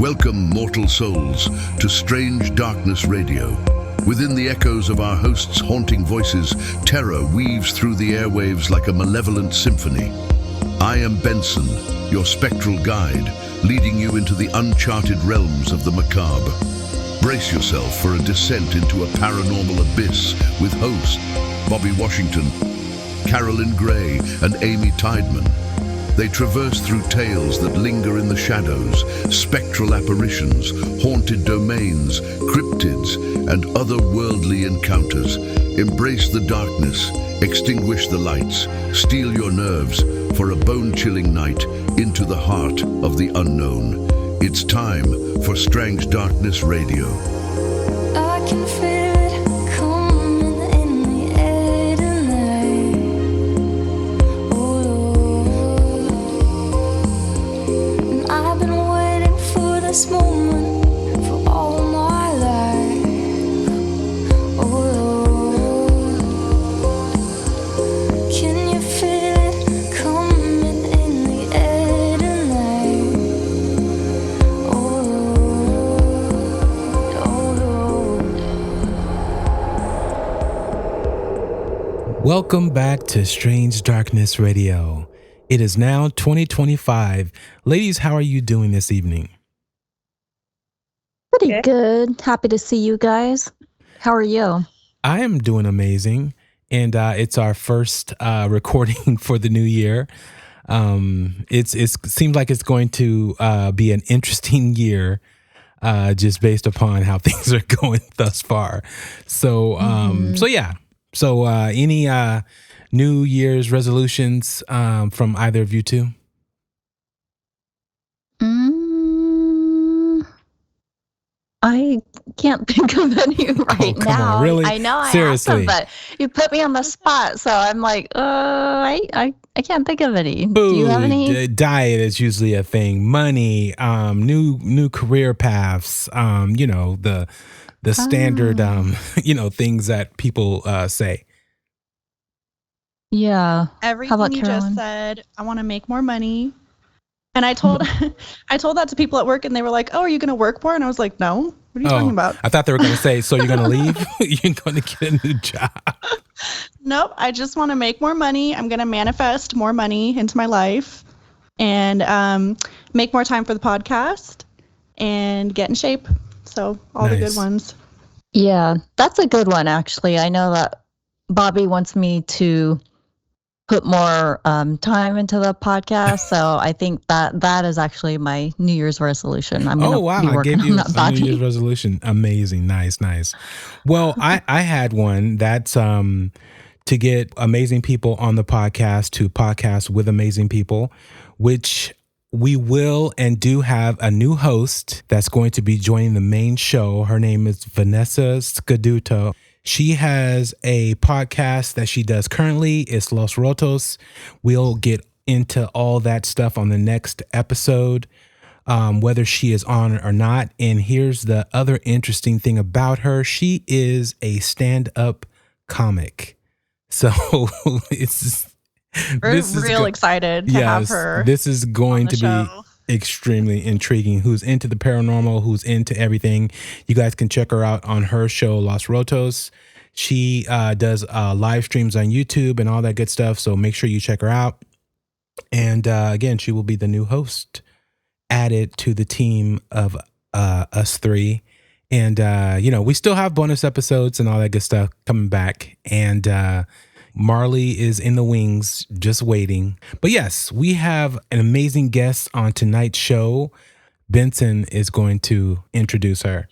Welcome, mortal souls, to Strange Darkness Radio. Within the echoes of our hosts' haunting voices, terror weaves through the airwaves like a malevolent symphony. I am Benson, your spectral guide, leading you into the uncharted realms of the macabre. Brace yourself for a descent into a paranormal abyss with hosts Bobby Washington, Carolyn Grey, and Amy Tydeman. They traverse through tales that linger in the shadows, spectral apparitions, haunted domains, cryptids, and otherworldly encounters. Embrace the darkness, extinguish the lights, steel your nerves for a bone-chilling night into the heart of the unknown. It's time for Strange Darkness Radio. I can feel it coming in the air tonight. Oh, and I've been waiting for this moment for all my life. Oh, can you feel it coming in the air tonight? Welcome back to Strange Darkness Radio. It is now 2025. Ladies, how are you doing this evening? Pretty good. Happy to see you guys. How are you? I am doing amazing, and it's our first recording for the new year. It seems like it's going to be an interesting year, just based upon how things are going thus far. So, So any New Year's resolutions from either of you two? I can't think of any right come now. on, really? I know Seriously. I have them, but you put me on the spot, so I'm like, I can't think of any. Food, Do you have any? Diet is usually a thing. Money, new career paths. The standard things that people say. Yeah. Everything you just said. I want to make more money. And I told that to people at work, and they were like, "Oh, are you going to work more?" And I was like, "No. What are you talking about?" I thought they were going to say, "So you're going to leave? You're going to get a new job?" Nope. I just want to make more money. I'm going to manifest more money into my life, and make more time for the podcast, and get in shape. So all the good ones. Yeah, that's a good one, actually. I know that Bobby wants me to put more time into the podcast, so I think that is actually my New Year's resolution. I'm gonna be working on that, Bobby. New Year's resolution. Amazing, nice. Well, I had one that's to get amazing people on the podcast, to podcast with amazing people, which we will and do have a new host that's going to be joining the main show. Her name is Vanessa Scaduto. She has a podcast that she does currently. It's Los Rotos. We'll get into all that stuff on the next episode, whether she is on or not. And here's the other interesting thing about her. She is a stand-up comic. So We're real excited to have her. This is going to be extremely intriguing. Who's into the paranormal, who's into everything. You guys can check her out on her show, Los Rotos. She does live streams on YouTube and all that good stuff. So make sure you check her out. And again, she will be the new host added to the team of us three. And, we still have bonus episodes and all that good stuff coming back. And Marley is in the wings, just waiting. But yes, we have an amazing guest on tonight's show. Benson is going to introduce her.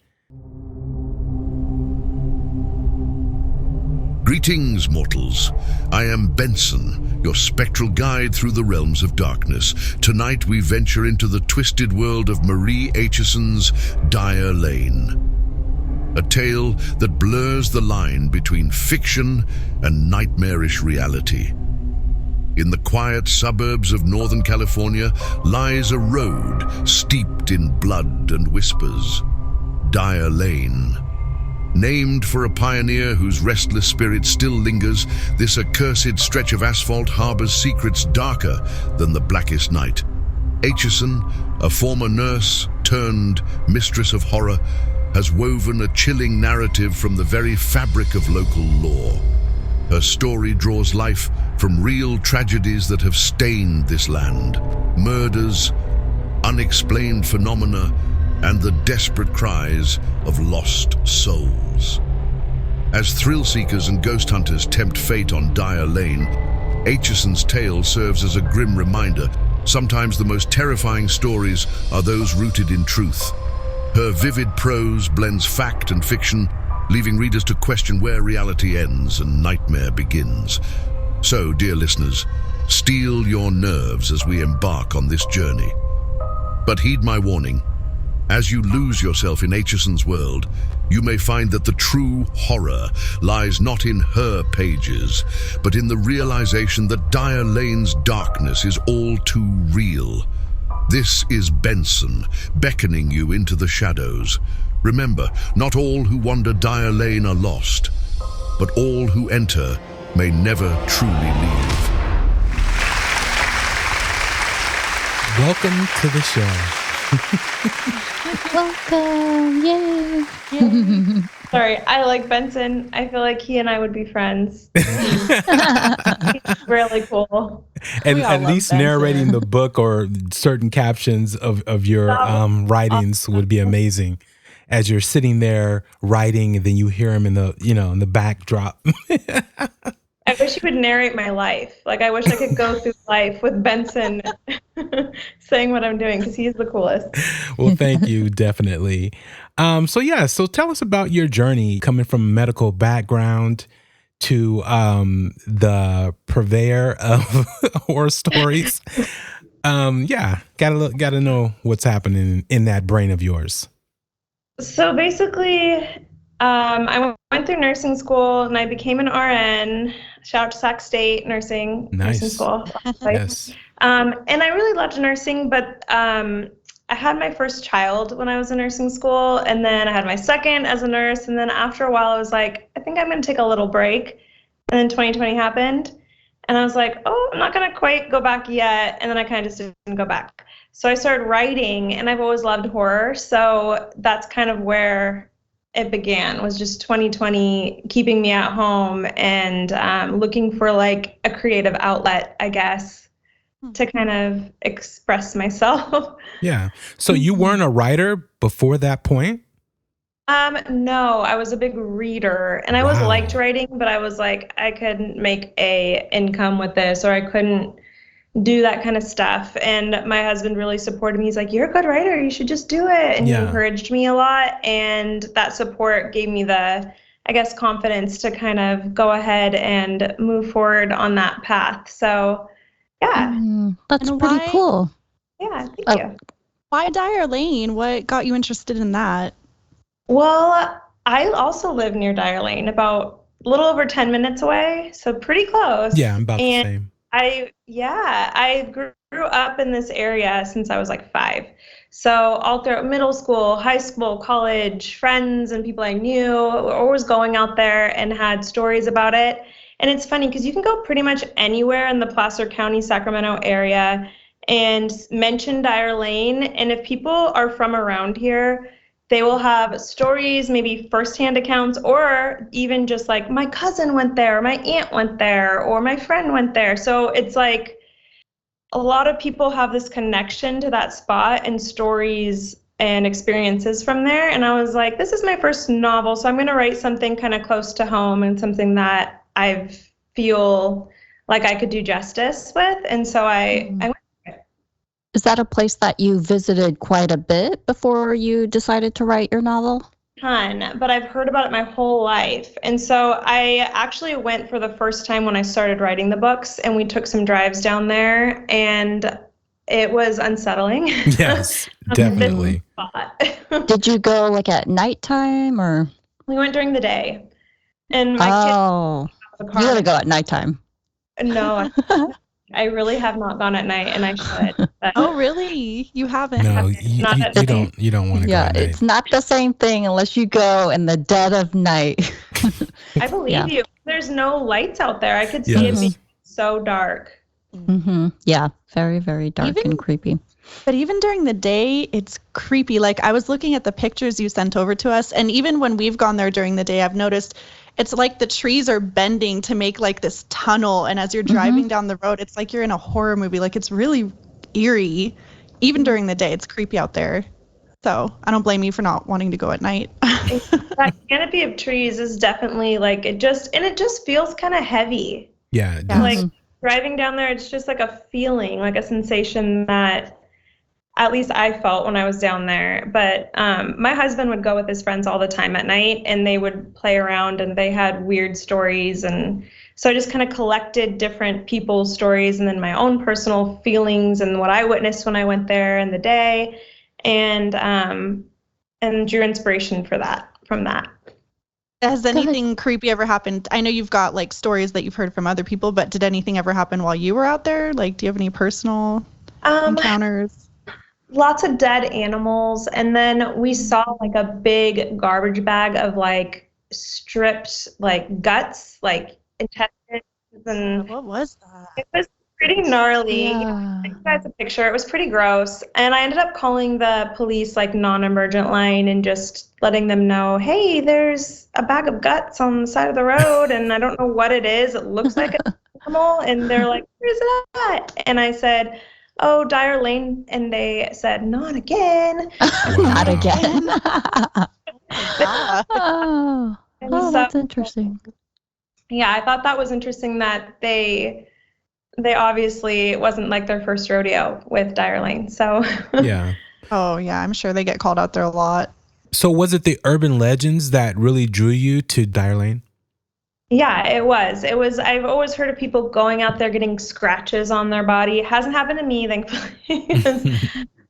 Greetings, mortals. I am Benson, your spectral guide through the realms of darkness. Tonight we venture into the twisted world of Marie Aitchison's Dyer Lane. A tale that blurs the line between fiction and nightmarish reality. In the quiet suburbs of Northern California lies a road steeped in blood and whispers. Dyer Lane. Named for a pioneer whose restless spirit still lingers, this accursed stretch of asphalt harbors secrets darker than the blackest night. Aitchison, a former nurse turned mistress of horror, has woven a chilling narrative from the very fabric of local lore. Her story draws life from real tragedies that have stained this land. Murders, unexplained phenomena, and the desperate cries of lost souls. As thrill seekers and ghost hunters tempt fate on Dyer Lane, Aitchison's tale serves as a grim reminder. Sometimes the most terrifying stories are those rooted in truth. Her vivid prose blends fact and fiction, leaving readers to question where reality ends and nightmare begins. So, dear listeners, steel your nerves as we embark on this journey. But heed my warning. As you lose yourself in Aitchison's world, you may find that the true horror lies not in her pages, but in the realization that Dyer Lane's darkness is all too real. This is Benson, beckoning you into the shadows. Remember, not all who wander Dyer Lane are lost, but all who enter may never truly leave. Welcome to the show. Welcome, yay! Sorry, I like Benson. I feel like he and I would be friends. He's really cool. And We all at love least Benson. narrating the book or certain captions of your writings would be amazing. As you're sitting there writing, and then you hear him in the backdrop. I wish he would narrate my life. Like, I wish I could go through life with Benson saying what I'm doing, because he's the coolest. Well, thank you, definitely. So tell us about your journey coming from a medical background to the purveyor of horror stories. Gotta know what's happening in that brain of yours. So basically, I went through nursing school and I became an RN. Shout out to Sac State nursing school. Yes. And I really loved nursing, but I had my first child when I was in nursing school, and then I had my second as a nurse, and then after a while I was like, I think I'm going to take a little break. And then 2020 happened, and I was like, oh, I'm not going to quite go back yet, and then I kind of just didn't go back. So I started writing, and I've always loved horror, so that's kind of where it began, was just 2020 keeping me at home and looking for like a creative outlet, I guess, to kind of express myself. Yeah. So you weren't a writer before that point? No, I was a big reader, and I always liked writing, but I was like, I couldn't make a income with this, or I couldn't do that kind of stuff. And my husband really supported me. He's like, you're a good writer, you should just do it. And he encouraged me a lot. And that support gave me the, I guess, confidence to kind of go ahead and move forward on that path. So, yeah. That's And pretty why- cool. Yeah, thank you. Why Dyer Lane? What got you interested in that? Well, I also live near Dyer Lane, about a little over 10 minutes away. So pretty close. Yeah, I'm about the same. I grew up in this area since I was like 5. So all throughout middle school, high school, college, friends and people I knew were always going out there and had stories about it. And it's funny because you can go pretty much anywhere in the Placer County, Sacramento area and mention Dyer Lane. And if people are from around here, they will have stories, maybe firsthand accounts, or even just like, my cousin went there, my aunt went there, or my friend went there. So it's like a lot of people have this connection to that spot and stories and experiences from there. And I was like, this is my first novel, so I'm going to write something kind of close to home and something that I feel like I could do justice with. And so I went. Is that a place that you visited quite a bit before you decided to write your novel? Ton, but I've heard about it my whole life. And so I actually went for the first time when I started writing the books, and we took some drives down there, and it was unsettling. Yes, definitely. Did you go like at nighttime or? We went during the day. And my kids you gotta go at nighttime. No, I really have not gone at night, and I should. But Oh, really? You haven't? No, you don't want to go at night. It's not the same thing unless you go in the dead of night. I believe you. There's no lights out there. I could see it being so dark. Yeah, very, very dark and creepy. But even during the day, it's creepy. Like I was looking at the pictures you sent over to us, and even when we've gone there during the day, I've noticed it's like the trees are bending to make like this tunnel. And as you're driving down the road, it's like you're in a horror movie. Like it's really eerie. Even during the day, it's creepy out there. So I don't blame you for not wanting to go at night. That canopy of trees is definitely like it just feels kind of heavy. Yeah, it does. Like driving down there, it's just like a feeling, like a sensation that at least I felt when I was down there. But my husband would go with his friends all the time at night, and they would play around, and they had weird stories. And so I just kind of collected different people's stories and then my own personal feelings and what I witnessed when I went there in the day, and drew inspiration from that. Has anything creepy ever happened? I know you've got like stories that you've heard from other people, but did anything ever happen while you were out there? Like, do you have any personal encounters? Lots of dead animals. And then we saw like a big garbage bag of like stripped like guts, like intestines. And What was that? it was pretty gnarly. Yeah. I sent you guys a picture. It was pretty gross. And I ended up calling the police like non-emergent line and just letting them know, hey, there's a bag of guts on the side of the road and I don't know what it is. It looks like an animal. And they're like, where's it at? And I said, oh, Dyer Lane. And they said, not again. Not again. Ah. Oh, that's interesting. Yeah, I thought that was interesting that they obviously, it wasn't like their first rodeo with Dyer Lane. So Yeah. Oh, yeah, I'm sure they get called out there a lot. So was it the urban legends that really drew you to Dyer Lane? yeah, it was. I've always heard of people going out there getting scratches on their body. It hasn't happened to me, thankfully.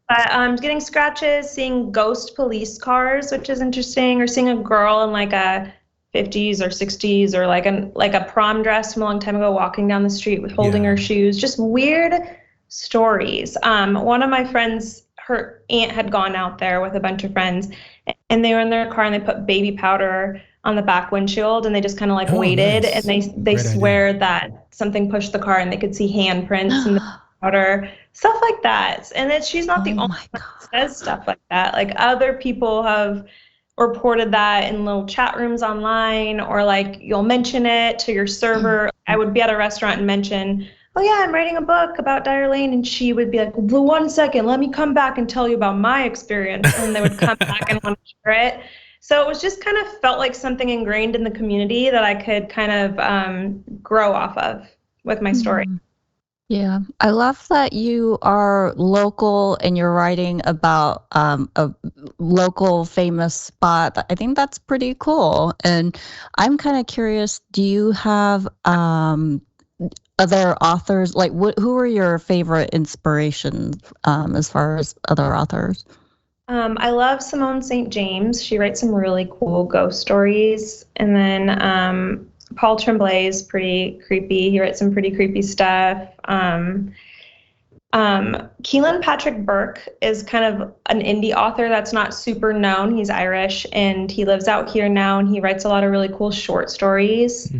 But getting scratches, seeing ghost police cars, which is interesting, or seeing a girl in like a 50s or 60s or like a prom dress from a long time ago walking down the street with holding her shoes. Just weird stories. One of my friends, her aunt had gone out there with a bunch of friends, and they were in their car and they put baby powder on the back windshield and they just kind of like waited. Nice. And they swear that something pushed the car and they could see handprints in the powder, stuff like that. And she's not the only one that says stuff like that. Like other people have reported that in little chat rooms online, or like you'll mention it to your server. I would be at a restaurant and mention, oh yeah, I'm writing a book about Dyer Lane, and she would be like, well, 1 second, let me come back and tell you about my experience. And they would come back and want to share it. So it was just kind of felt like something ingrained in the community that I could kind of grow off of with my story. Yeah, I love that you are local and you're writing about a local famous spot. I think that's pretty cool. And I'm kind of curious, do you have other authors? Like, who are your favorite inspirations as far as other authors? I love Simone St. James. She writes some really cool ghost stories. And then Paul Tremblay is pretty creepy. He writes some pretty creepy stuff. Keelan Patrick Burke is kind of an indie author that's not super known. He's Irish and he lives out here now, and he writes a lot of really cool short stories.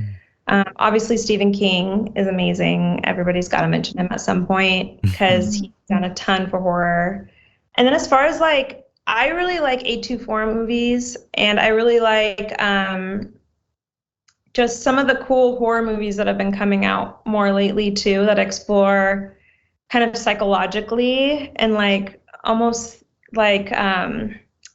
Obviously, Stephen King is amazing. Everybody's got to mention him at some point because he's done a ton for horror. And then as far as like, I really like A24 movies, and I really like just some of the cool horror movies that have been coming out more lately too, that explore kind of psychologically and like almost like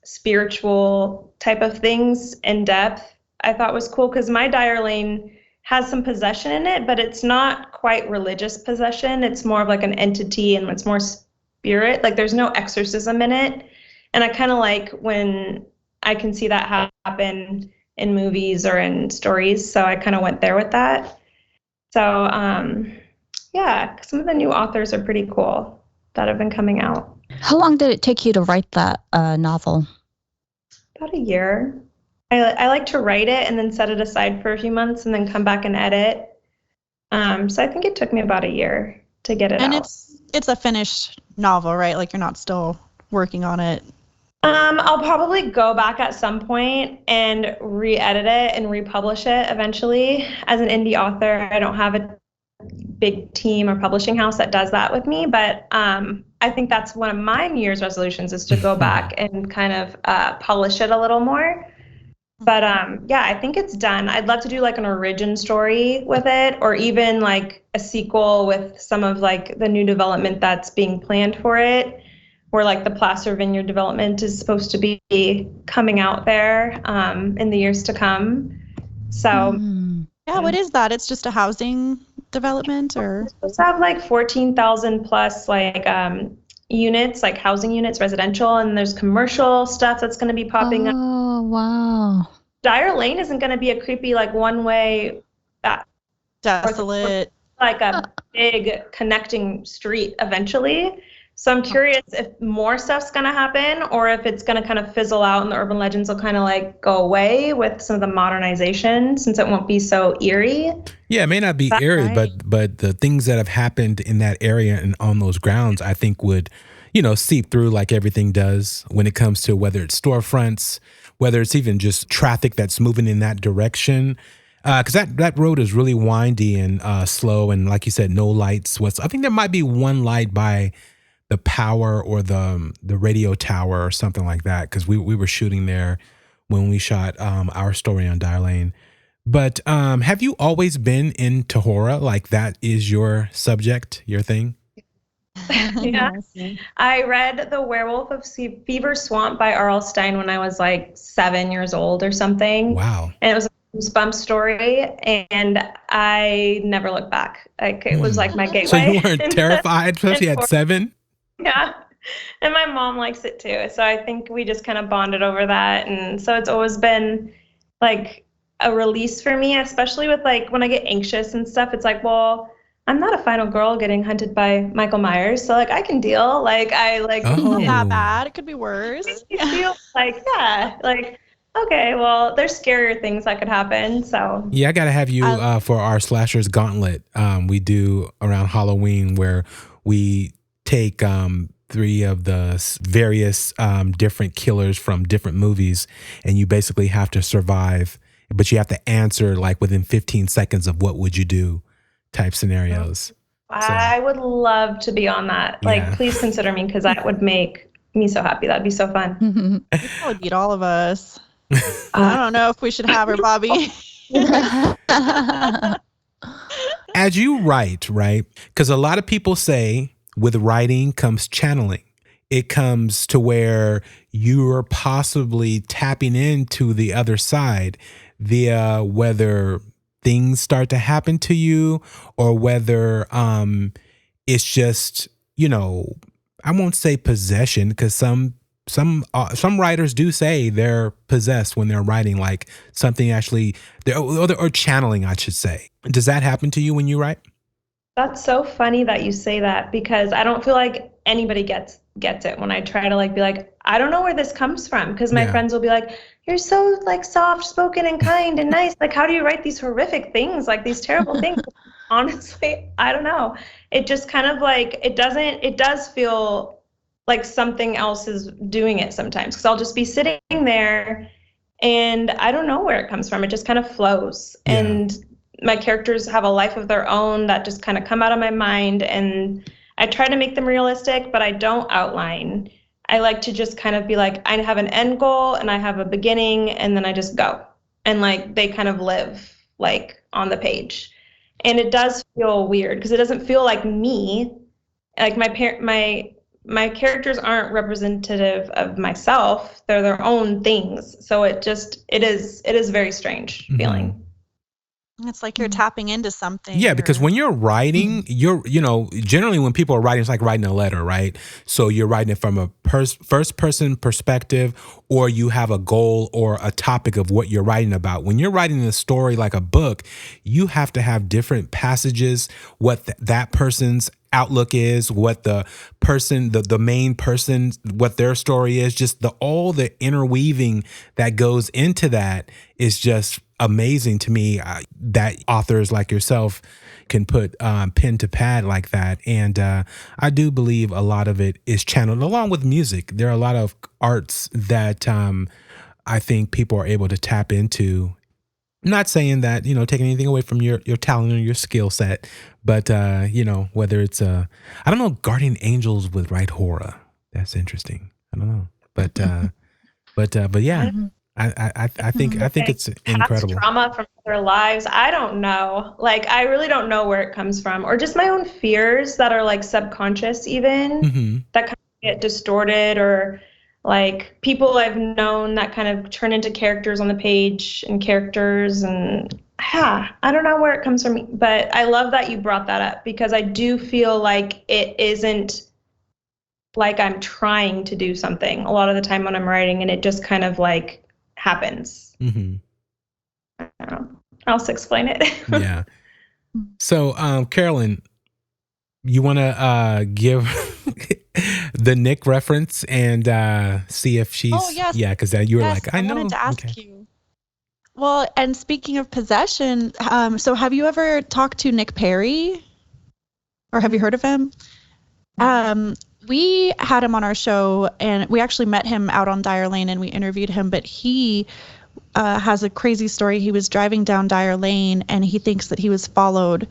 spiritual type of things in depth. I thought was cool because my Dyer Lane has some possession in it, but it's not quite religious possession. It's more of like an entity, and it's more spirit. Like there's no exorcism in it. And I kind of like when I can see that happen in movies or in stories. So I kind of went there with that. So yeah, some of the new authors are pretty cool that have been coming out. How long did it take you to write that novel? About a year. I like to write it and then set it aside for a few months and then come back and edit. So I think it took me about a year to get it out. And it's a finished novel, right? Like you're not still working on it. I'll probably go back at some point and re-edit it and republish it eventually. As an indie author, I don't have a big team or publishing house that does that with me. But I think that's one of my New Year's resolutions, is to go back and kind of polish it a little more. But yeah, I think it's done. I'd love to do like an origin story with it, or even like a sequel with some of like the new development that's being planned for it, where like the Placer Vineyard development is supposed to be coming out there in the years to come. So Yeah, what is that? It's just a housing development, or? It's supposed to have like 14,000 plus like units, like housing units, residential, and there's commercial stuff that's going to be popping up. Oh, wow. Dyer Lane isn't going to be a creepy like one-way Desolate. like a big connecting street eventually. So I'm curious if more stuff's going to happen, or if it's going to kind of fizzle out and the urban legends will kind of like go away with some of the modernization, since it won't be so eerie. Yeah, it may not be eerie, right? but the things that have happened in that area and on those grounds, I think would, seep through like everything does when it comes to whether it's storefronts, whether it's even just traffic that's moving in that direction. Because that road is really windy and slow, and like you said, no lights. I think there might be one light by the power or the radio tower or something like that, because we were shooting there when we shot our story on Dyer Lane. But have you always been into horror? Like that is your subject, your thing? Yeah. I read The Werewolf of Fever Swamp by R.L. Stine when I was like 7 years old or something. Wow. And it was a goosebump story, and I never looked back. Like it was like my gateway. So you weren't terrified, especially at 7? Yeah. And my mom likes it too. So I think we just kind of bonded over that. And so it's always been like a release for me, especially with like when I get anxious and stuff. It's like, well, I'm not a final girl getting hunted by Michael Myers. So like I can deal. Like I like It's not that bad. It could be worse. you feel like, yeah, like, okay, well, there's scarier things that could happen. So yeah, I gotta have you for our slashers gauntlet. We do around Halloween, where we take 3 of the various different killers from different movies, and you basically have to survive, but you have to answer like within 15 seconds of what would you do type scenarios. I would love to be on that. Like, Yeah. please consider me, because that would make me so happy. That'd be so fun. You'd probably beat all of us. I don't know if we should have her, Bobby. As you write, right? Because a lot of people say with writing comes channeling. It comes to where you're possibly tapping into the other side via whether things start to happen to you, or whether it's just, I won't say possession, because some writers do say they're possessed when they're writing, like something actually, or channeling, I should say. Does that happen to you when you write? That's so funny that you say that, because I don't feel like anybody gets it when I try to like be like, I don't know where this comes from, because my friends will be like, you're so like soft spoken and kind and nice, like how do you write these horrific things, like these terrible things? Honestly, I don't know. It just kind of like it does feel like something else is doing it sometimes, because I'll just be sitting there and I don't know where it comes from. It just kind of flows. And my characters have a life of their own that just kind of come out of my mind, and I try to make them realistic, but I don't outline. I like to just kind of be like, I have an end goal and I have a beginning, and then I just go. And like they kind of live like on the page. And it does feel weird, because it doesn't feel like me. Like my characters aren't representative of myself. They're their own things. So it is very strange feeling. It's like you're tapping into something. Yeah, because when you're writing, generally when people are writing, it's like writing a letter, right? So you're writing it from a first person perspective, or you have a goal or a topic of what you're writing about. When you're writing a story like a book, you have to have different passages, what that person's outlook is, what the person, the main person, what their story is, just all the interweaving that goes into that is just amazing to me, that authors like yourself can put pen to pad like that. And I do believe a lot of it is channeled along with music. There are a lot of arts that I think people are able to tap into Not saying that, taking anything away from your talent or your skill set, but, whether it's, I don't know, guardian angels with right horror. That's interesting. I don't know. But yeah, I think it's incredible. Past trauma from their lives. I don't know. Like, I really don't know where it comes from, or just my own fears that are like subconscious even, that kind of get distorted, or like people I've known that kind of turn into characters on the page and characters, and I don't know where it comes from, but I love that you brought that up, because I do feel like it isn't like I'm trying to do something a lot of the time when I'm writing, and it just kind of like happens. I don't know. I'll just explain it. Yeah. So, Carolyn, you want to give the Nick reference and see if she's... Oh, yes. Yeah, because you were like, I know. I wanted to ask you. Well, and speaking of possession, so have you ever talked to Nick Perry? Or have you heard of him? We had him on our show, and we actually met him out on Dyer Lane, and we interviewed him, but he has a crazy story. He was driving down Dyer Lane, and he thinks that he was followed,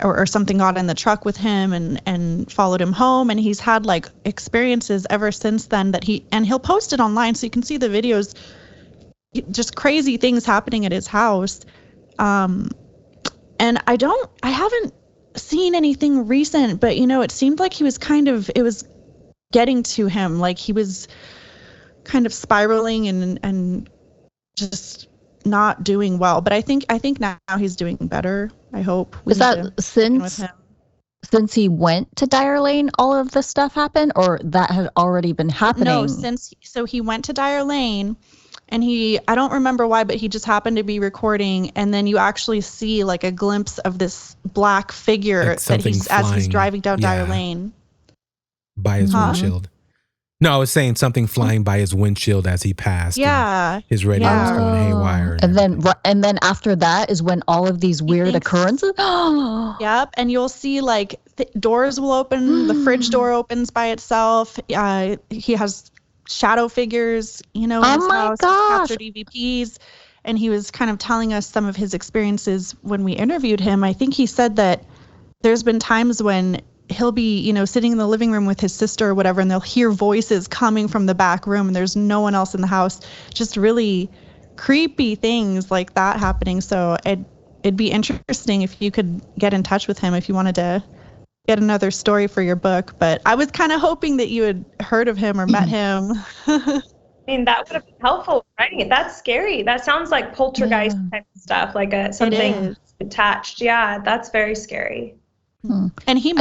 or something got in the truck with him and followed him home, and he's had like experiences ever since then that he'll post it online so you can see the videos, just crazy things happening at his house. And I haven't seen anything recent, but it seemed like he was it was getting to him, like he was kind of spiraling and just not doing well. But I think now he's doing better. I hope. Is that since he went to Dyer Lane, all of this stuff happened, or that had already been happening? No, so he went to Dyer Lane, and I don't remember why, but he just happened to be recording, and then you actually see like a glimpse of this black figure Like as he's driving down Dyer Lane. By his windshield. No, I was saying something flying by his windshield as he passed. Yeah. His radio was going haywire. And then after that is when all of these weird occurrences. Yep. And you'll see like doors will open, the fridge door opens by itself. He has shadow figures, in his house. Captured EVPs. And he was kind of telling us some of his experiences when we interviewed him. I think he said that there's been times when he'll be, sitting in the living room with his sister or whatever, and they'll hear voices coming from the back room, and there's no one else in the house. Just really creepy things like that happening. So it'd be interesting if you could get in touch with him if you wanted to get another story for your book. But I was kind of hoping that you had heard of him or met him. I mean, that would have been helpful writing it. That's scary. That sounds like poltergeist type of stuff, like something attached. Yeah, that's very scary. And he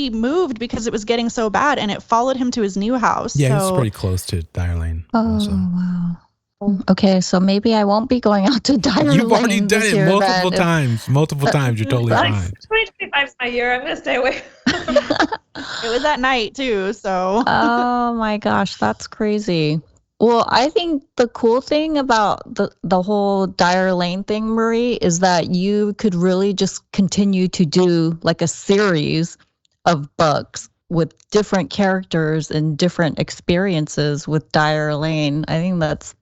moved because it was getting so bad, and it followed him to his new house. Yeah, he's pretty close to Dyer Lane. Oh, also. Wow. Okay, so maybe I won't be going out to Dyer Lane. You've already done it multiple times. Multiple times. You're totally fine. 2025 is my year. I'm going to stay away. It was at night, too, so. Oh, my gosh. That's crazy. Well, I think the cool thing about the whole Dyer Lane thing, Marie, is that you could really just continue to do like a series of books with different characters and different experiences with Dyer Lane. I think that's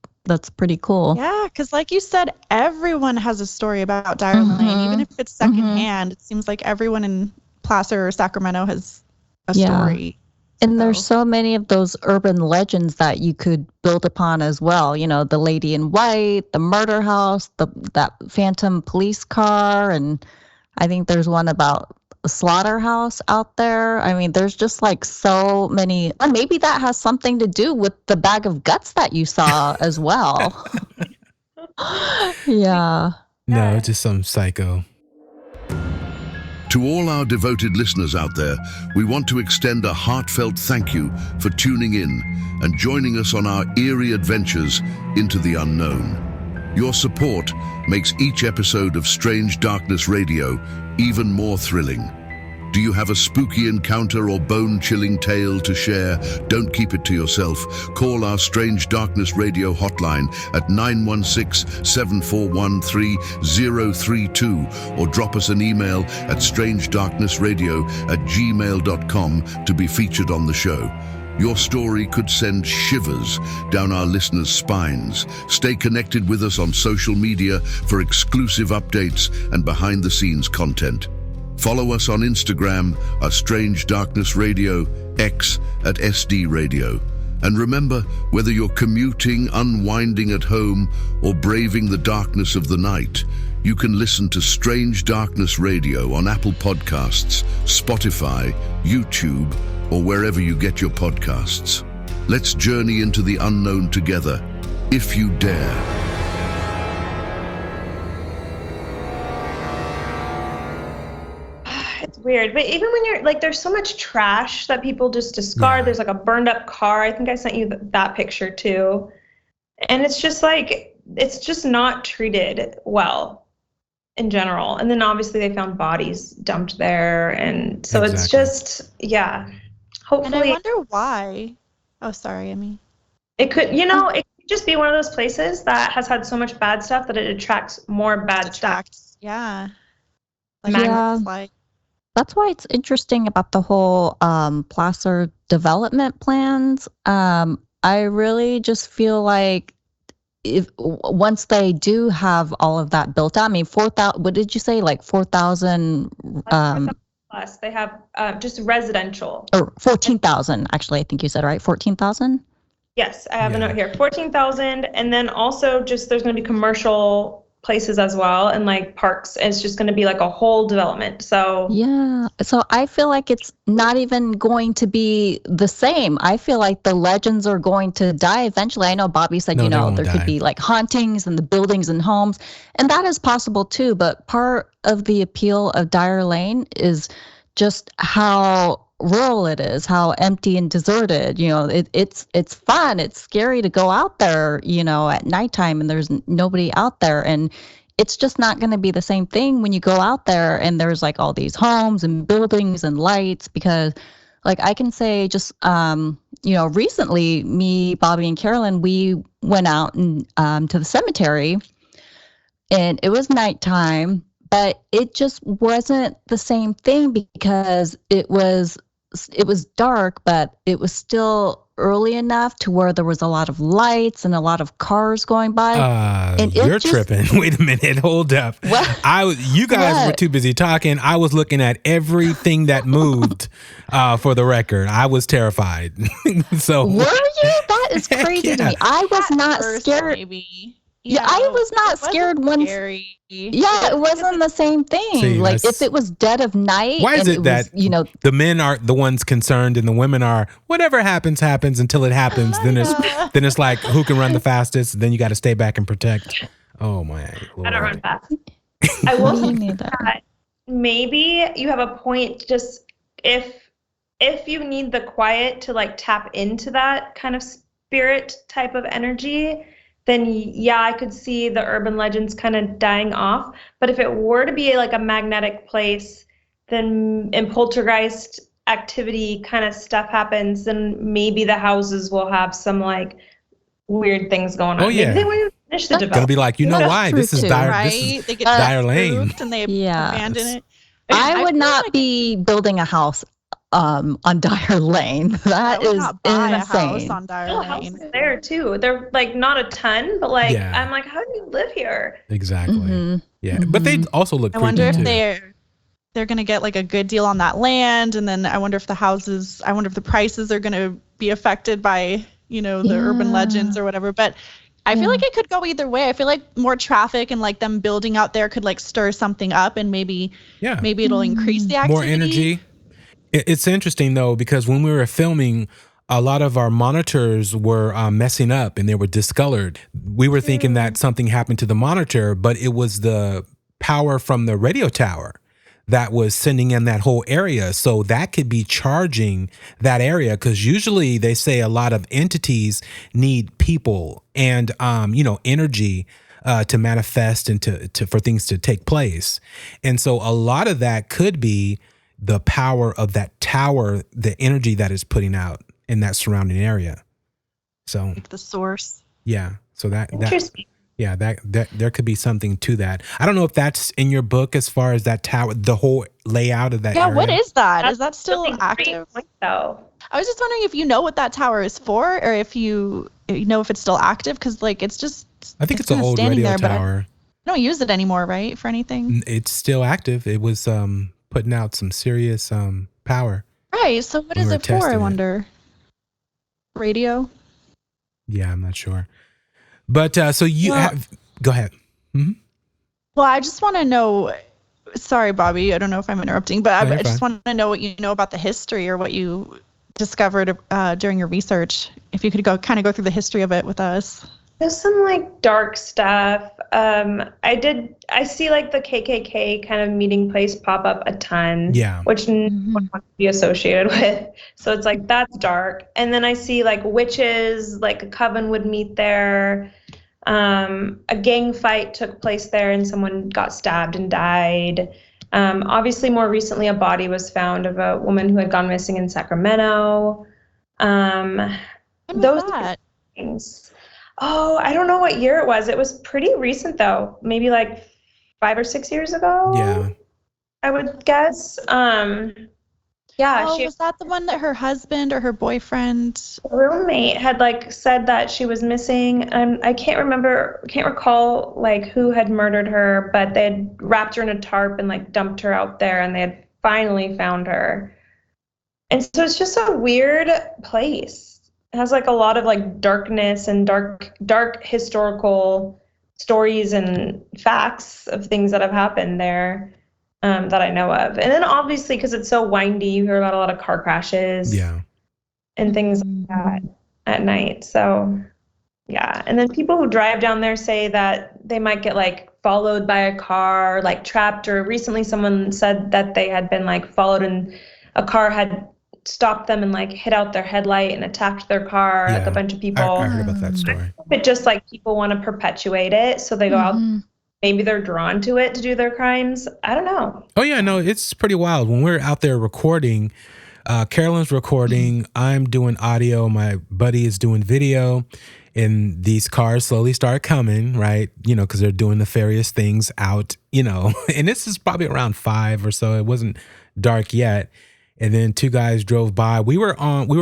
pretty cool. Yeah, because like you said, everyone has a story about Dyer Lane, even if it's secondhand. It seems like everyone in Placer or Sacramento has a story. And there's so many of those urban legends that you could build upon as well. The lady in white, the murder house, that phantom police car. And I think there's one about a slaughterhouse out there. I mean, there's just like so many. And maybe that has something to do with the bag of guts that you saw as well. Yeah. No, just some psycho. To all our devoted listeners out there, we want to extend a heartfelt thank you for tuning in and joining us on our eerie adventures into the unknown. Your support makes each episode of Strange Darkness Radio even more thrilling. Do you have a spooky encounter or bone-chilling tale to share? Don't keep it to yourself. Call our Strange Darkness Radio hotline at 916-741-3032 or drop us an email at strangedarknessradio@gmail.com to be featured on the show. Your story could send shivers down our listeners' spines. Stay connected with us on social media for exclusive updates and behind-the-scenes content. Follow us on Instagram at Strange Darkness Radio, X at SD Radio. And remember, whether you're commuting, unwinding at home, or braving the darkness of the night, you can listen to Strange Darkness Radio on Apple Podcasts, Spotify, YouTube, or wherever you get your podcasts. Let's journey into the unknown together, if you dare. It's weird, but even when you're like, there's so much trash that people just discard. Yeah. There's like a burned up car. I think I sent you that picture too. And it's just like, it's just not treated well in general. And then obviously they found bodies dumped there. And so it's just, yeah. Hopefully. And I wonder why. Oh, sorry, Amy. It could, it could just be one of those places that has had so much bad stuff that it attracts more bad stuff. Yeah. Yeah. That's why it's interesting about the whole Placer development plans. I really just feel like if once they do have all of that built out, I mean, 4,000. What did you say? Like 4,000. Plus, they have just residential. Or 14,000. Actually, I think you said right. 14,000. Yes, I have a note here. 14,000, and then also just there's going to be commercial places as well, and like parks. It's just going to be like a whole development. So yeah, so I feel like it's not even going to be the same. I feel like the legends are going to die eventually. I know Bobby said, there could be like hauntings in the buildings and homes, and that is possible too. But part of the appeal of Dyer Lane is just how rural it is, how empty and deserted. It's fun. It's scary to go out there, at nighttime and there's nobody out there. And it's just not going to be the same thing when you go out there and there's like all these homes and buildings and lights. Because like I can say just, recently me, Bobby and Carolyn, we went out and to the cemetery and it was nighttime. But it just wasn't the same thing because it was dark, but it was still early enough to where there was a lot of lights and a lot of cars going by. And you're tripping. Wait a minute. Hold up. What? You guys were too busy talking. I was looking at everything that moved. For the record, I was terrified. So were you? That is crazy to me. I was not scared. Maybe. I was not scared once. Scary. Yeah, it wasn't the same thing. See, like if it was dead of night. Why is it that the men are the ones concerned and the women are whatever happens until it happens? Then it's like who can run the fastest? Then you got to stay back and protect. Oh my Lord. I don't run fast. I will say that maybe you have a point. Just if you need the quiet to like tap into that kind of spirit type of energy, then yeah, I could see the urban legends kind of dying off. But if it were to be like a magnetic place, then and poltergeist activity kind of stuff happens, then maybe the houses will have some like weird things going on. Oh yeah. Maybe they won't finish the development. Gonna be like, why? This is Dyer, right? This is they get Dyer Lane. And they abandon it. I would not be building a house on Dyer Lane. That is not buy insane. A house on Dyer Lane. Houses there too. They're like not a ton, but like I'm like, how do you live here? Exactly. Mm-hmm. Yeah, but they also look. I wonder if too. they're going to get like a good deal on that land, and then I wonder if the prices are going to be affected by the urban legends or whatever. But I feel like it could go either way. I feel like more traffic and like them building out there could like stir something up, and maybe it'll increase the activity. More energy. It's interesting though, because when we were filming, a lot of our monitors were messing up and they were discolored. We were thinking that something happened to the monitor, but it was the power from the radio tower that was sending in that whole area. So that could be charging that area, because usually they say a lot of entities need people and energy to manifest and to for things to take place. And so a lot of that could be the power of that tower, the energy that is putting out in that surrounding area. So like the source. Yeah. So that there could be something to that. I don't know if that's in your book as far as that tower, the whole layout of that area. What is that? Is that still really active? Point, though. I was just wondering if you know what that tower is for, or if you know if it's still active, because like it's just. I think it's an old radio tower. I don't use it anymore, right? For anything. It's still active. It was putting out some serious power. Right. So what is it for? I wonder. Radio. Yeah, I'm not sure. But so you have. Go ahead. Mm-hmm. Well, I just want to know. Sorry, Bobby. I don't know if I'm interrupting, but I just want to know what you know about the history or what you discovered during your research. If you could go through the history of it with us. There's some like dark stuff. I see like the KKK kind of meeting place pop up a ton. Yeah. Which no one wants to be associated with. So it's like that's dark. And then I see like witches, like a coven would meet there. A gang fight took place there and someone got stabbed and died. Obviously, more recently, a body was found of a woman who had gone missing in Sacramento. Those things. Oh, I don't know what year it was. It was pretty recent, though. Maybe like 5 or 6 years ago. Yeah. I would guess. Yeah. Was that the one that her husband or her boyfriend? Roommate had like said that she was missing. I can't recall like who had murdered her, but they had wrapped her in a tarp and like dumped her out there, and they had finally found her. And so it's just a weird place. It has like a lot of like darkness and dark historical stories and facts of things that have happened there that I know of. And then obviously because it's so windy, you hear about a lot of car crashes and things like that at night. So yeah. And then people who drive down there say that they might get like followed by a car, like trapped, or recently someone said that they had been like followed and a car had stopped them and like hit out their headlight and attacked their car, like a bunch of people. I heard about that story. But just like people want to perpetuate it, so they go out. Maybe they're drawn to it to do their crimes. I don't know. Oh yeah, no, it's pretty wild. When we're out there recording, Carolyn's recording, I'm doing audio, my buddy is doing video, and these cars slowly start coming, right? You know, because they're doing nefarious things out, you know. And this is probably around 5 or so. It wasn't dark yet. And then 2 guys drove by. We were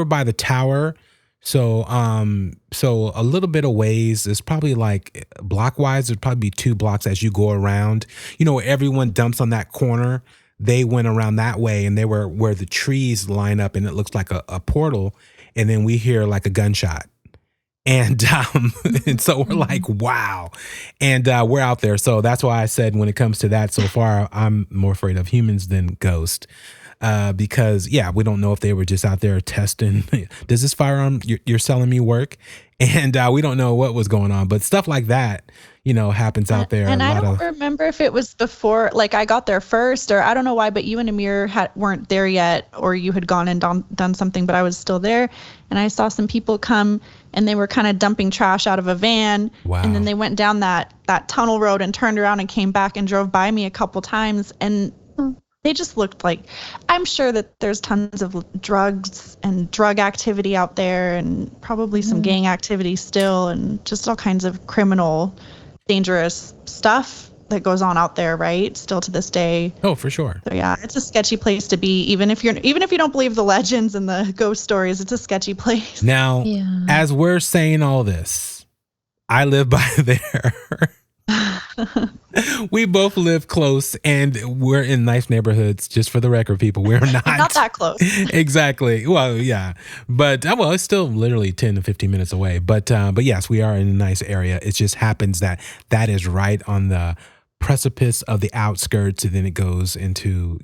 by the tower. So a little bit of ways, it's probably like blockwise, there'd probably be 2 blocks as you go around. You know, everyone dumps on that corner. They went around that way, and they were where the trees line up, and it looks like a portal. And then we hear like a gunshot. And and so we're like, wow. And we're out there. So that's why I said when it comes to that so far, I'm more afraid of humans than ghosts. Because we don't know if they were just out there testing. Does this firearm you're selling me work? And we don't know what was going on, but stuff like that, you know, happens out there. And I don't remember if it was before, like I got there first, or I don't know why, but you and Amir weren't there yet, or you had gone and done something, but I was still there. And I saw some people come and they were kind of dumping trash out of a van. Wow. And then they went down that tunnel road and turned around and came back and drove by me a couple times. And they just looked like, I'm sure that there's tons of drugs and drug activity out there, and probably some gang activity still, and just all kinds of criminal, dangerous stuff that goes on out there, right? Still to this day. Oh, for sure. So yeah, it's a sketchy place to be. Even if you don't believe the legends and the ghost stories, it's a sketchy place. Now, as we're saying all this, I live by there. We both live close, and we're in nice neighborhoods. Just for the record, people, we're not that close. Exactly. Well, yeah, but it's still literally 10 to 15 minutes away. But yes, we are in a nice area. It just happens that is right on the precipice of the outskirts, and then it goes into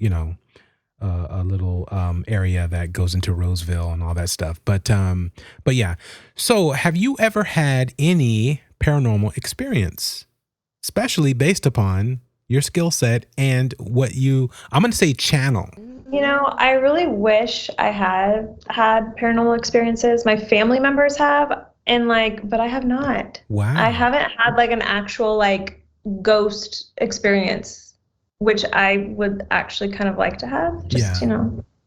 a little area that goes into Roseville and all that stuff. But yeah. So, have you ever had any paranormal experience? Especially based upon your skill set and what I'm going to say channel. You know, I really wish I had paranormal experiences. My family members have, but I have not. Wow. I haven't had like an actual like ghost experience, which I would actually kind of like to have. Just,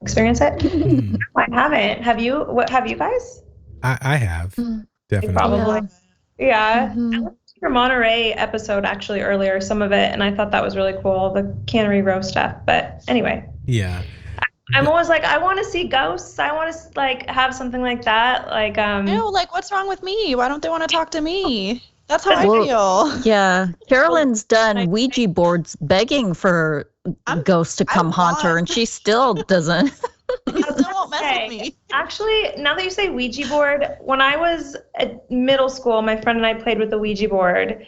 experience it. No, I haven't. Have you? What have you guys? I have. Definitely. Probably. Yeah. Your Monterey episode actually earlier, some of it, and I thought that was really cool, the cannery row stuff. But anyway, I'm always like, I want to see ghosts. I want to like have something like that. Like, Ew, like what's wrong with me? Why don't they want to talk to me? That's how I Well, feel. Yeah, Carolyn's done Ouija boards begging for ghosts to come haunt her, and she still doesn't. They still won't mess Hey, with me. actually, now that you say Ouija board, when I was at middle school, my friend and I played with the Ouija board,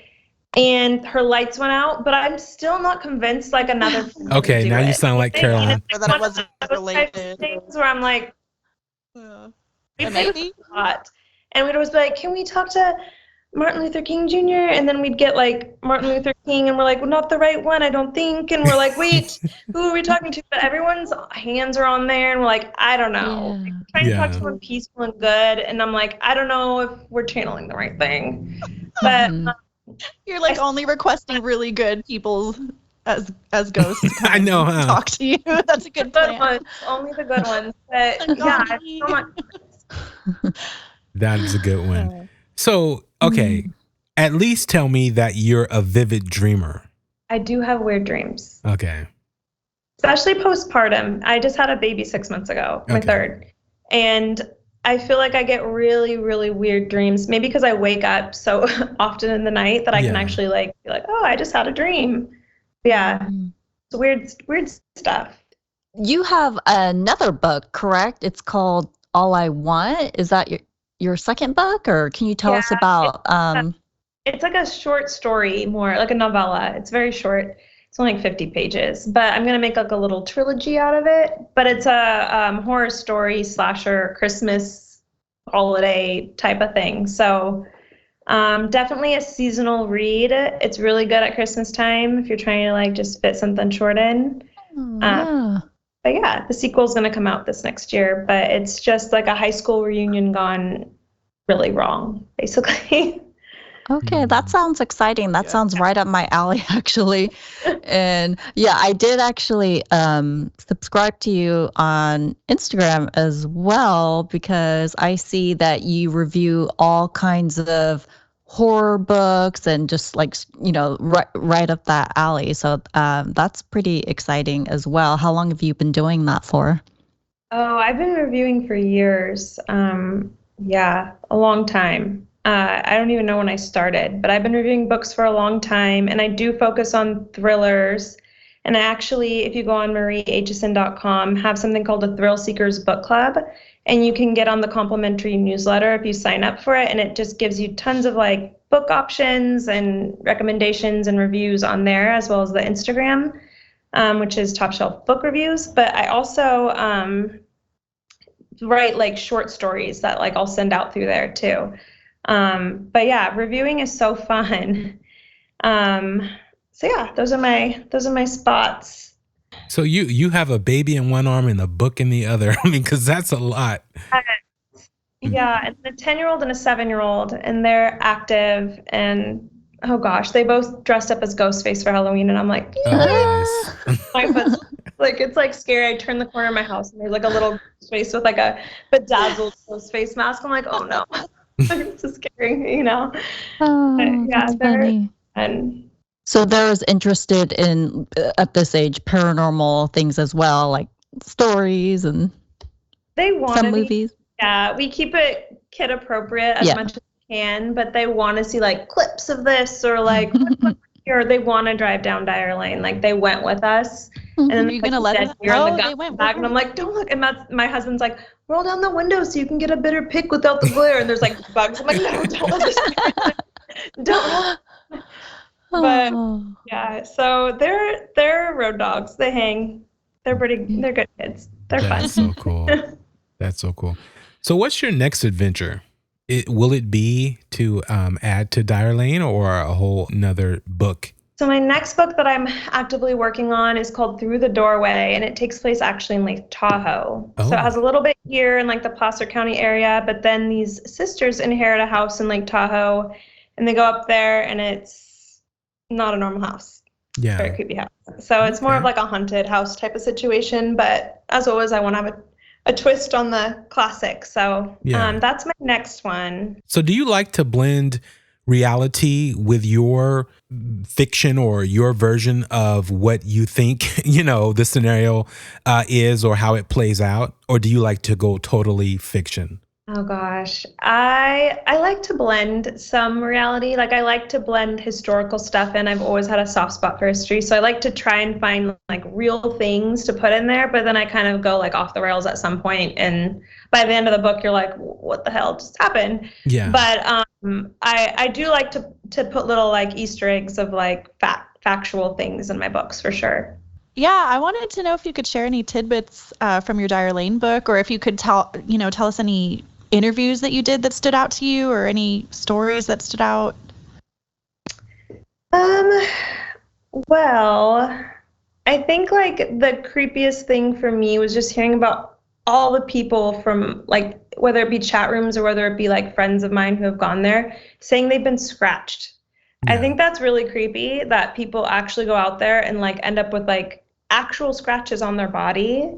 and her lights went out. But I'm still not convinced. Like another. Okay, now you sound like Caroline. Or that it wasn't related. Things where I'm like, Yeah. we Or played with maybe. it a lot, and we'd always be like, "Can we talk to Martin Luther King Jr.?" And then we'd get like Martin Luther King, and we're like, "Well, not the right one, I don't think." And we're like, "Wait, who are we talking to?" But everyone's hands are on there, and we're like, "I don't know." Yeah. Like, trying to talk Yeah. to someone peaceful and good, and I'm like, "I don't know if we're channeling the right thing." But Mhm. You're like only requesting really good people as ghosts to come I know, huh? talk to you. That's a good good plan. ones, only the good ones. But yeah, I'm so much. That is a good one. So, okay, at least tell me that you're a vivid dreamer. I do have weird dreams, Okay. especially postpartum. I just had a baby 6 months ago, my Okay. third, and I feel like I get really, really weird dreams. Maybe because I wake up so often in the night that I can Yeah. actually like be like, oh, I just had a dream. Yeah, it's weird stuff. You have another book, correct? It's called All I Want. Is that your second book, or can you tell us Yeah, about? It's like a short story, more like a novella. It's very short. It's only like 50 pages, but I'm gonna make like a little trilogy out of it. But it's a horror story slasher Christmas holiday type of thing. So definitely a seasonal read. It's really good at Christmas time if you're trying to like just fit something short in. Yeah. But yeah, the sequel's gonna come out this next year. But it's just like a high school reunion gone really wrong, basically. Okay, that sounds exciting. That sounds right up my alley, actually. And yeah, I did actually subscribe to you on Instagram as well, because I see that you review all kinds of horror books and just like, right up that alley. So that's pretty exciting as well. How long have you been doing that for? Oh, I've been reviewing for years. Yeah, a long time. I don't even know when I started, but I've been reviewing books for a long time, and I do focus on thrillers. And I actually, if you go on marieaitchison.com, have something called a Thrill Seekers Book Club, and you can get on the complimentary newsletter if you sign up for it, and it just gives you tons of like book options and recommendations and reviews on there, as well as the Instagram, which is Top Shelf Book Reviews. But I also write like short stories that like I'll send out through there too. But yeah, reviewing is so fun. So yeah, those are my spots. So you have a baby in one arm and a book in the other. I mean, because that's a lot. Yeah, and a 10-year-old and a 7-year-old, and they're active, and oh gosh, they both dressed up as Ghostface for Halloween, and I'm like, Oh, nice. my foot's like it's like scary. I turn the corner of my house and there's like a little face with like a bedazzled Ghostface mask. I'm like, oh no. This is scary, you know. Oh, Yeah, that's they're funny. and So they're interested in, at this age, paranormal things as well, like stories and they want some to be. movies. Yeah, we keep it kid appropriate as Yeah. much as we can, but they want to see like clips of this or like or they want to drive down Dyer Lane. Like they went with us. And then Are you gonna let them? you're in Oh, the they went back, and I'm like, don't look. And my husband's like, roll down the window so you can get a better pic without the glare. And there's like bugs. I'm like, no, don't let this. Don't. But Oh. yeah, so they're road dogs. They hang. They're good kids. They're fun. That's so cool. That's so cool. So what's your next adventure? Will it be to add to Dyer Lane or a whole nother book? So my next book that I'm actively working on is called Through the Doorway, and it takes place actually in Lake Tahoe. Oh. So it has a little bit here in like the Placer County area, but then these sisters inherit a house in Lake Tahoe, and they go up there, and it's not a normal house. Yeah. Very creepy house. So it's more of Okay. like a haunted house type of situation, but as always, I want to have a twist on the classic. So Yeah. that's my next one. So do you like to blend reality with your fiction or your version of what you think, the scenario is or how it plays out? Or do you like to go totally fiction? Oh gosh. I like to blend some reality. Like I like to blend historical stuff in. I've always had a soft spot for history. So I like to try and find like real things to put in there, but then I kind of go like off the rails at some point, and by the end of the book you're like, what the hell just happened? Yeah. But I do like to put little like Easter eggs of like factual things in my books for sure. Yeah, I wanted to know if you could share any tidbits from your Dyer Lane book, or if you could tell us any interviews that you did that stood out to you, or any stories that stood out. Well, I think like the creepiest thing for me was just hearing about all the people from like, whether it be chat rooms or whether it be like friends of mine who have gone there, saying they've been scratched. Yeah. I think that's really creepy that people actually go out there and like end up with like actual scratches on their body,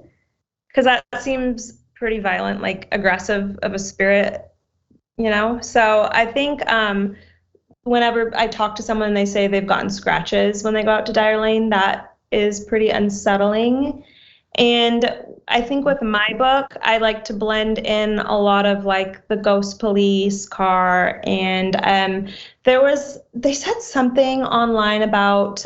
because that seems pretty violent, like aggressive of a spirit, So I think whenever I talk to someone and they say they've gotten scratches when they go out to Dyer Lane, that is pretty unsettling. And I think with my book, I like to blend in a lot of like the ghost police car, and they said something online about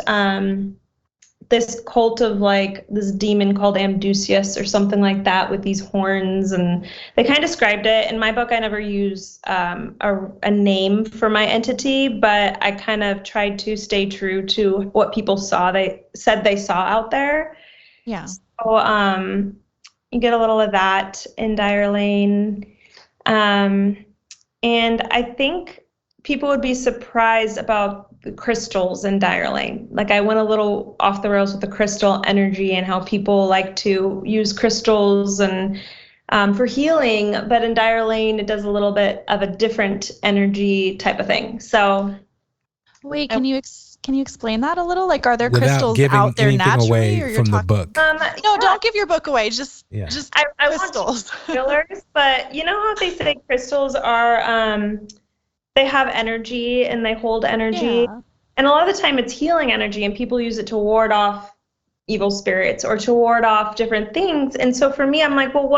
this cult of like this demon called Amdusius or something like that with these horns, and they kind of described it. In my book, I never use a name for my entity, but I kind of tried to stay true to what people saw. They said they saw out there. Yeah. So you get a little of that in Dyer Lane. And I think people would be surprised about the crystals in Dyer Lane. Like I went a little off the rails with the crystal energy and how people like to use crystals and for healing, but in Dyer Lane it does a little bit of a different energy type of thing. So wait, can you explain that a little? Like, are there without crystals out there naturally, away or you're from talking, the book? No, don't give your book away. Just I crystals. Want spoilers, but you know how they say crystals are they have energy and they hold energy. Yeah. And a lot of the time it's healing energy, and people use it to ward off evil spirits or to ward off different things. And so for me, I'm like, well,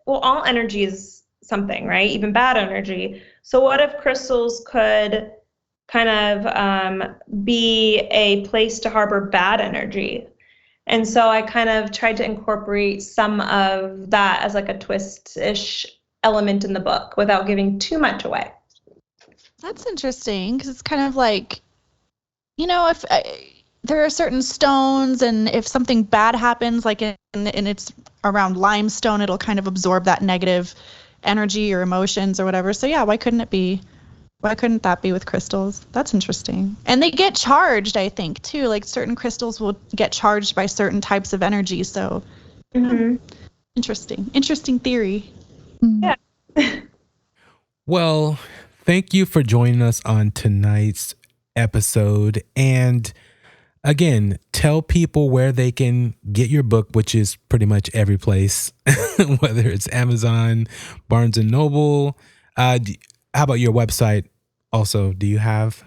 all energy is something, right? Even bad energy. So what if crystals could kind of be a place to harbor bad energy? And so I kind of tried to incorporate some of that as like a twist-ish element in the book without giving too much away. That's interesting, because it's kind of like, if there are certain stones, and if something bad happens, like and it's around limestone, it'll kind of absorb that negative energy or emotions or whatever. So yeah, why couldn't that be with crystals? That's interesting. And they get charged, I think, too. Like certain crystals will get charged by certain types of energy. So interesting theory. Yeah. Well, thank you for joining us on tonight's episode. And again, tell people where they can get your book, which is pretty much every place, whether it's Amazon, Barnes and Noble. How about your website also? Do you have?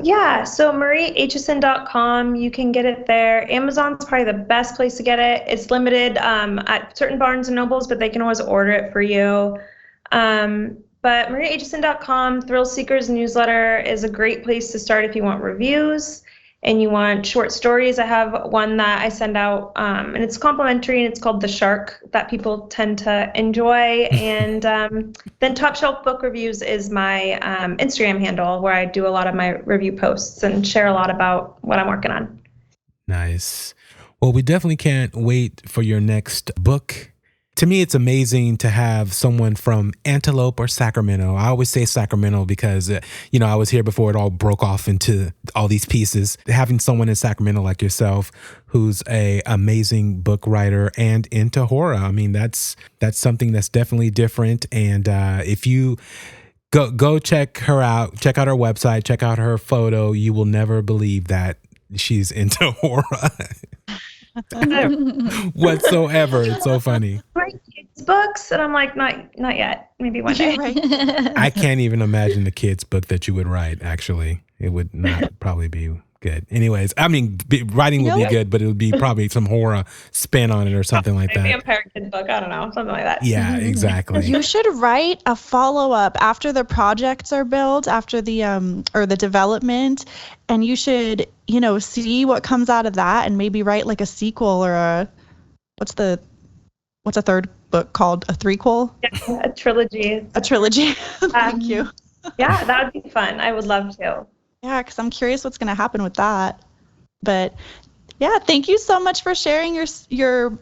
Yeah, so marieaitchison.com, you can get it there. Amazon's probably the best place to get it. It's limited at certain Barnes and Nobles, but they can always order it for you. But marieaitchison.com, Thrill Seekers newsletter is a great place to start if you want reviews and you want short stories. I have one that I send out, and it's complimentary, and it's called The Shark, that people tend to enjoy. And then Top Shelf Book Reviews is my Instagram handle, where I do a lot of my review posts and share a lot about what I'm working on. Nice. Well, we definitely can't wait for your next book. To me, it's amazing to have someone from Antelope or Sacramento. I always say Sacramento because, I was here before it all broke off into all these pieces. Having someone in Sacramento like yourself, who's a amazing book writer and into horror. I mean, that's something that's definitely different. And if you go check her out, check out her website, check out her photo, you will never believe that she's into horror. whatsoever. It's so funny. Write kids' books, and I'm like, not yet. Maybe one day. Right. I can't even imagine the kids' book that you would write. Actually, it would not probably be good. Anyways, I mean, writing would be good, but it would be probably some horror spin on it or something like that. Vampire kid book. I don't know, something like that. Yeah, exactly. You should write a follow-up after the projects are built, after the or the development, and you should, see what comes out of that and maybe write like a sequel or what's a third book called? A threequel? Yeah, a trilogy. A trilogy. Thank you. Yeah, that would be fun. I would love to. Yeah, because I'm curious what's going to happen with that. But yeah, thank you so much for sharing your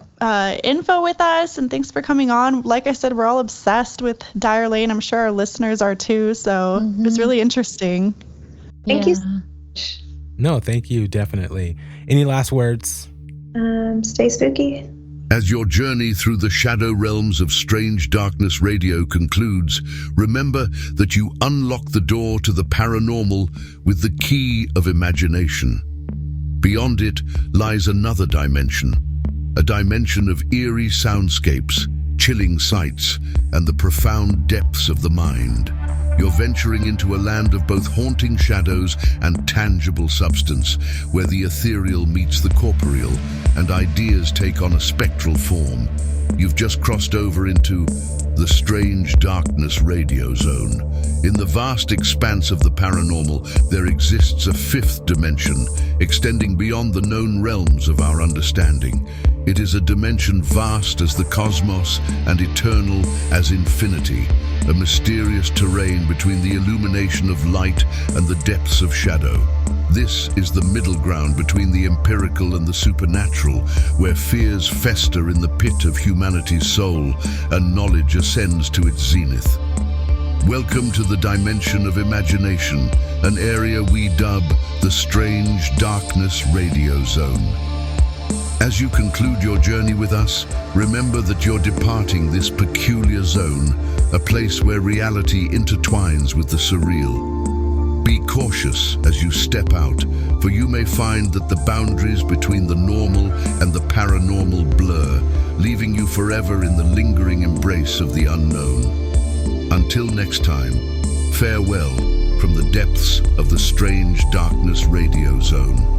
info with us, and thanks for coming on. Like I said, we're all obsessed with Dyer Lane. I'm sure our listeners are too. So it was really interesting. Thank you so much. No, thank you, definitely. Any last words? Stay spooky. As your journey through the shadow realms of Strange Darkness Radio concludes, remember that you unlock the door to the paranormal with the key of imagination. Beyond it lies another dimension, a dimension of eerie soundscapes, chilling sights, and the profound depths of the mind. You're venturing into a land of both haunting shadows and tangible substance, where the ethereal meets the corporeal, and ideas take on a spectral form. You've just crossed over into the Strange Darkness Radio Zone. In the vast expanse of the paranormal, there exists a fifth dimension, extending beyond the known realms of our understanding. It is a dimension vast as the cosmos and eternal as infinity, a mysterious terrain between the illumination of light and the depths of shadow. This is the middle ground between the empirical and the supernatural, where fears fester in the pit of humanity's soul and knowledge ascends to its zenith. Welcome to the dimension of imagination, an area we dub the Strange Darkness Radio Zone. As you conclude your journey with us, remember that you're departing this peculiar zone, a place where reality intertwines with the surreal. Be cautious as you step out, for you may find that the boundaries between the normal and the paranormal blur, leaving you forever in the lingering embrace of the unknown. Until next time, farewell from the depths of the Strange Darkness Radio Zone.